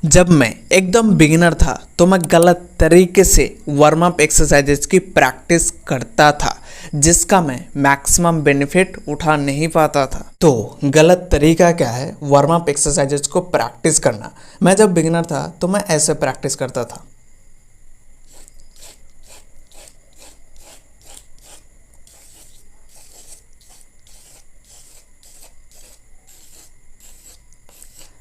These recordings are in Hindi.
जब मैं एकदम बिगिनर था तो मैं गलत तरीके से वार्म अप एक्सरसाइजेज की प्रैक्टिस करता था, जिसका मैं मैक्सिमम बेनिफिट उठा नहीं पाता था। तो गलत तरीका क्या है वार्म अप एक्सरसाइजेज को प्रैक्टिस करना? मैं जब बिगिनर था तो मैं ऐसे प्रैक्टिस करता था।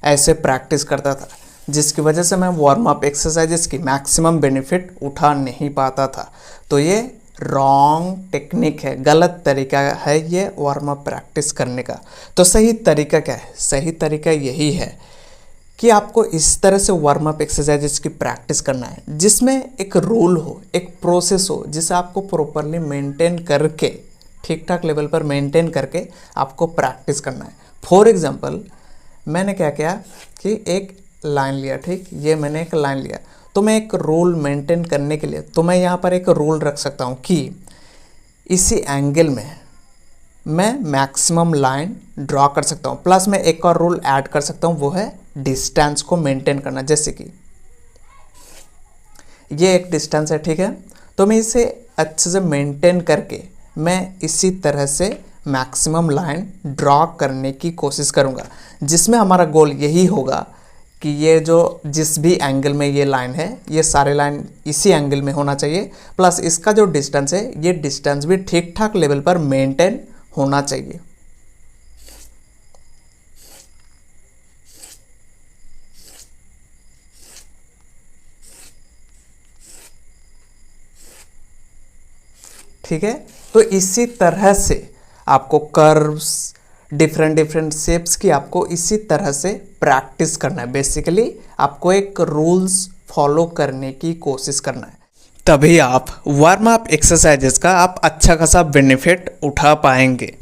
ऐसे प्रैक्टिस करता था, जिसकी वजह से मैं वार्म अप एक्सरसाइजेस की मैक्सिमम बेनिफिट उठा नहीं पाता था। तो ये रॉन्ग टेक्निक है, गलत तरीका है ये वार्म अप प्रैक्टिस करने का। तो सही तरीका क्या है? सही तरीका यही है कि आपको इस तरह से वार्म अप एक्सरसाइजेस की प्रैक्टिस करना है, जिसमें एक रूल हो, एक प्रोसेस हो, जिसे आपको प्रॉपरली मेंटेन करके, ठीक ठाक लेवल पर मेंटेन करके आपको प्रैक्टिस करना है। फॉर एग्जांपल, मैंने क्या किया कि एक लाइन लिया, ठीक, ये मैंने एक लाइन लिया, तो मैं एक रूल मेंटेन करने के लिए तो मैं यहाँ पर एक रूल रख सकता हूँ कि इसी एंगल में मैं मैक्सिमम लाइन ड्रॉ कर सकता हूँ। प्लस मैं एक और रूल ऐड कर सकता हूँ, वो है डिस्टेंस को मेंटेन करना। जैसे कि ये एक डिस्टेंस है, ठीक है, तो मैं इसे अच्छे से मेंटेन करके मैं इसी तरह से मैक्सिमम लाइन ड्रॉ करने की कोशिश करूँगा, जिसमें हमारा गोल यही होगा कि ये जो जिस भी एंगल में ये लाइन है, ये सारे लाइन इसी एंगल में होना चाहिए। प्लस इसका जो डिस्टेंस है, ये डिस्टेंस भी ठीक ठाक लेवल पर मेंटेन होना चाहिए। ठीक है, तो इसी तरह से आपको कर्व्स, डिफरेंट डिफरेंट शेप्स की आपको इसी तरह से प्रैक्टिस करना है। बेसिकली आपको एक रूल्स फॉलो करने की कोशिश करना है, तभी आप वार्म अप एक्सरसाइजेस का आप अच्छा खासा बेनिफिट उठा पाएंगे।